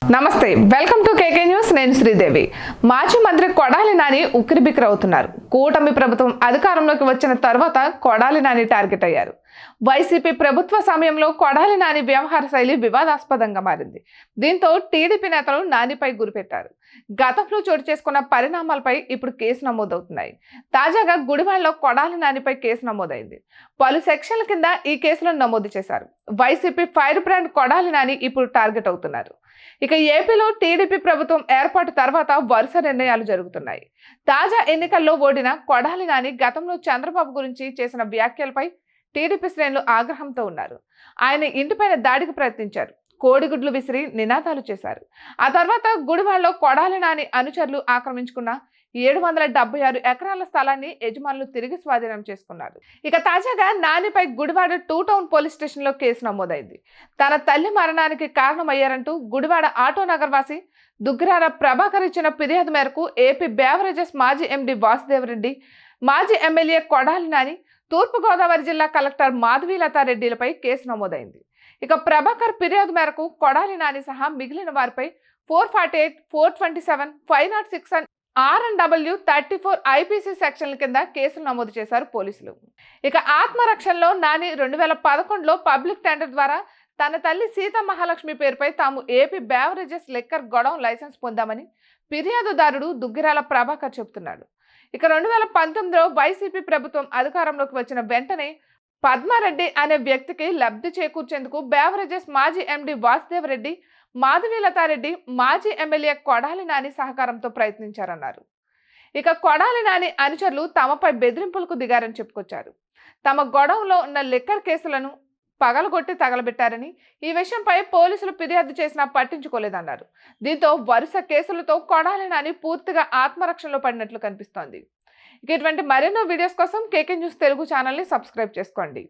నమస్తే, welcome to KK news. నేను శ్రీదేవి. మాజీ మంత్రి కొడాలి నాని ఉక్కిరిబిక్కిరవుతున్నారు. కూటమి ప్రభుత్వం అధికారంలోకి వచ్చిన తర్వాత కొడాలి నాని టార్గెట్ అయ్యారు. వైసీపీ ప్రభుత్వ సమయంలో కొడాలి నాని వ్యవహార శైలి వివాదాస్పదంగా మారింది. దీంతో టీడీపీ నేతలు నానిపై గురిపెట్టారు. గతంలో చోటు చేసుకున్న పరిణామాలపై ఇప్పుడు కేసు నమోదవుతున్నాయి. తాజాగా గుడివాడలో కొడాలి నానిపై కేసు నమోదైంది. పలు సెక్షన్ల కింద ఈ కేసులను నమోదు చేశారు. YCP fire brand Kodali Nani ఇప్పుడు టార్గెట్ అవుతున్నారు. ఇక ఏపీలో టీడీపీ ప్రభుత్వం ఏర్పాటు తర్వాత వరుస నిర్ణయాలు జరుగుతున్నాయి. తాజా ఎన్నికల్లో ఓడిన కొడాలి నాని గతంలో చంద్రబాబు గురించి చేసిన వ్యాఖ్యలపై టీడీపీ శ్రేణులు ఆగ్రహంతో ఉన్నారు. ఆయన ఇంటిపైన దాడికి ప్రయత్నించారు. కోడిగుడ్లు విసిరి నినాదాలు చేశారు. ఆ తర్వాత గుడివాడలో కొడాలి నాని అనుచరులు ఆక్రమించుకున్న 776 ఎకరాల స్థలాన్ని యజమానులు తిరిగి స్వాధీనం చేసుకున్నారు. ఇక తాజాగా నానిపై గుడివాడ 2 టౌన్ పోలీస్ స్టేషన్లో కేసు నమోదైంది. తన తల్లి మరణానికి కారణమయ్యారంటూ గుడివాడ ఆటో నగర్ వాసి దుగ్గిరాల ప్రభాకర్ ఇచ్చిన ఫిర్యాదు మేరకు ఏపీ బేవరేజెస్ మాజీ ఎండీ వాసుదేవరెడ్డి, మాజీ ఎమ్మెల్యే కొడాలి నాని, తూర్పుగోదావరి జిల్లా కలెక్టర్ మాధవీలతారెడ్డిలపై కేసు నమోదైంది. ఇక ప్రభాకర్ ఫిర్యాదు మేరకు కొడాలి నాని సహా మిగిలిన వారిపై 448, 427, 506 అండ్ RNW 34 IPC సెక్షన్ల కింద కేసులు నమోదు చేశారు పోలీసులు. ఇక ఆత్మరక్షణలో నాని 2011లో పబ్లిక్ టెండర్ ద్వారా తన తల్లి సీతా మహాలక్ష్మి పేరుపై తాము AP beverages liquor godown licence పొందామని ఫిర్యాదుదారుడు దుగ్గిరాల ప్రభాకర్ చెబుతున్నాడు. ఇక 2019లో వైసీపీ ప్రభుత్వం అధికారంలోకి వచ్చిన వెంటనే పద్మారెడ్డి అనే వ్యక్తికి లబ్ధి చేకూర్చేందుకు బేవరేజెస్ మాజీ ఎండీ వాసుదేవరెడ్డి, మాధవీలతారెడ్డి, మాజీ ఎమ్మెల్యే కొడాలి నాని సహకారంతో ప్రయత్నించారన్నారు. ఇక కొడాలి నాని అనుచరులు తమపై బెదిరింపులకు దిగారని చెప్పుకొచ్చారు. తమ గొడవలో ఉన్న లిక్కర్ కేసులను పగలగొట్టి తగలబెట్టారని, ఈ విషయంపై పోలీసులు ఫిర్యాదు చేసినా పట్టించుకోలేదన్నారు. దీంతో వరుస కేసులతో కొడాలి నాని పూర్తిగా ఆత్మరక్షణలో పడినట్లు కనిపిస్తోంది. ఇక ఇటువంటి మరెన్నో వీడియోస్ కోసం కేకే న్యూస్ తెలుగు ఛానల్ని సబ్స్క్రైబ్ చేసుకోండి.